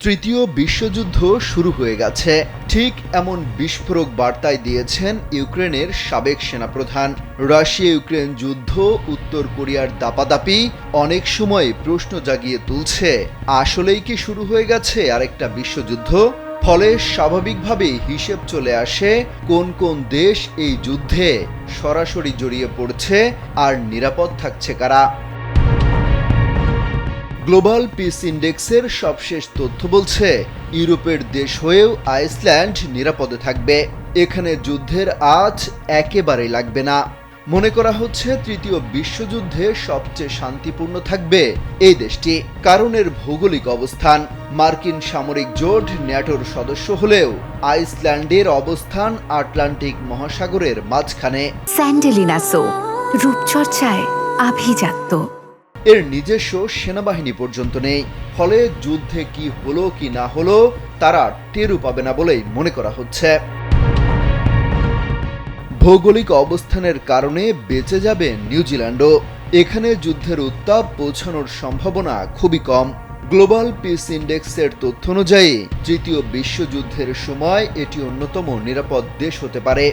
তৃতীয় বিশ্বযুদ্ধ শুরু হয়ে গেছে, ঠিক এমন বিস্ফোরক বার্তাই দিয়েছেন ইউক্রেনের সাবেক সেনাপ্রধান। রাশিয়া ইউক্রেন যুদ্ধ, উত্তর কোরিয়ার দাপাদাপি অনেক সময় প্রশ্ন জাগিয়ে তুলছে, আসলেই কি শুরু হয়ে গেছে আরেকটা বিশ্বযুদ্ধ? ফলে স্বাভাবিকভাবেই হিসেব চলে আসে কোন কোন দেশ এই যুদ্ধে সরাসরি জড়িয়ে পড়ছে আর নিরাপদ থাকছে কারা। গ্লোবাল পিস ইন্ডেক্সের সবশেষ তথ্য বলছে ইউরোপের দেশ হয়েও আইসল্যান্ড নিরাপদে থাকবে। এখানে যুদ্ধের আঁচ একেবারেই লাগবে না। মনে করা হচ্ছে তৃতীয় বিশ্বযুদ্ধে সবচেয়ে শান্তিপূর্ণ থাকবে এই দেশটি, কারণ এর ভৌগোলিক অবস্থান। মার্কিন সামরিক জোট ন্যাটোর সদস্য হলেও আইসল্যান্ডের অবস্থান আটলান্টিক মহাসাগরের মাঝখানে। স্যান্ডেলিনা সো, রূপচর্চায় আভিজাত্য। এর নিজস্ব সেনাবাহিনী পর্যন্ত নেই, ফলে যুদ্ধে কি হলো কি না হলো তারা টেরও পাবে না বলেই মনে করা হচ্ছে। ভৌগোলিক অবস্থানের কারণে বেঁচে যাবে নিউজিল্যান্ডও। এখানে যুদ্ধের উত্তাপ পৌঁছানোর সম্ভাবনা খুবই কম। গ্লোবাল পিস ইন্ডেক্সের তথ্য অনুযায়ী তৃতীয় বিশ্বযুদ্ধের সময় এটি অন্যতম নিরাপদ দেশ হতে পারে।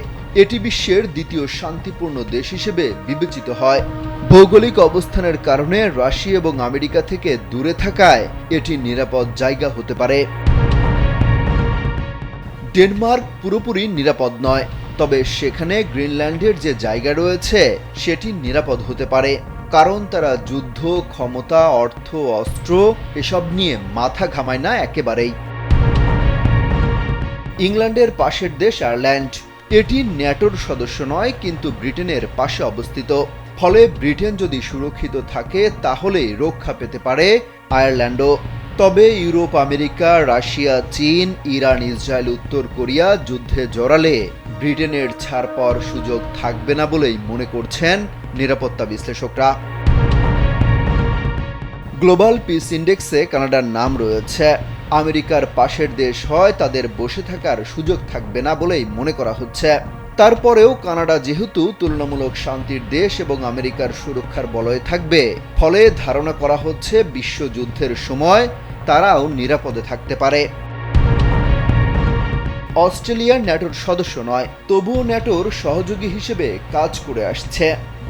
এটি বিশ্বের দ্বিতীয় শান্তিপূর্ণ দেশ হিসেবে বিবেচিত হয়। ভৌগোলিক অবস্থানের কারণে রাশিয়া এবং আমেরিকা থেকে দূরে থাকায় এটি নিরাপদ জায়গা হতে পারে। ডেনমার্ক পুরোপুরি নিরাপদ নয়, তবে সেখানে গ্রিনল্যান্ডের যে জায়গা রয়েছে সেটি নিরাপদ হতে পারে, কারণ তারা যুদ্ধ, ক্ষমতা, অর্থ, অস্ত্র এসব নিয়ে মাথা ঘামায় না একেবারেই। ইংল্যান্ডের পাশের দেশ আয়ারল্যান্ড। এটি ন্যাটোর সদস্য নয়, কিন্তু ব্রিটেনের পাশে অবস্থিত। ফলে ব্রিটেন যদি সুরক্ষিত থাকে তাহলে রক্ষা পেতে পারে আয়ারল্যান্ডও। তবে ইউরোপ, আমেরিকা, রাশিয়া, চীন, ইরান, ইসরায়েল, উত্তর কোরিয়া যুদ্ধে জড়ালে ব্রিটেনের ছাড় পাওয়ার সুযোগ থাকবে না বলেই মনে করছেন নিরাপত্তা বিশ্লেষকরা। গ্লোবাল পিস ইন্ডেক্সে কানাডার নাম রয়েছে। আমেরিকার পাশের দেশ হয়, তাদের বসে থাকার সুযোগ থাকবে না বলেই মনে করা হচ্ছে। তারপরেও কানাডা যেহেতু তুলনামূলক শান্তির দেশ এবং আমেরিকার সুরক্ষার বলয়ে থাকবে, ফলে ধারণা করা হচ্ছে বিশ্বযুদ্ধের সময় তারাও নিরাপদে থাকতে পারে। অস্ট্রেলিয়া ন্যাটোর সদস্য নয়, তবুও ন্যাটোর সহযোগী হিসেবে কাজ করে আসছে।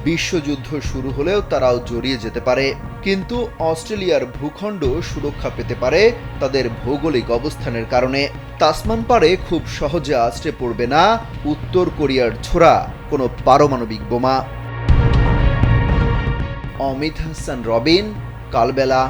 বিশ্বযুদ্ধ শুরু হলেও তারাও জড়িয়ে যেতে পারে, কিন্তু অস্ট্রেলিয়ার ভূখণ্ড সুরক্ষা পেতে পারে তাদের ভৌগোলিক অবস্থানের কারণে। তাসমান পাড়ে খুব সহজে আছড়ে পড়বে না উত্তর কোরিয়ার ছোড়া কোনো পারমাণবিক বোমা। অমিত হাসান রবিন, কালবেলা।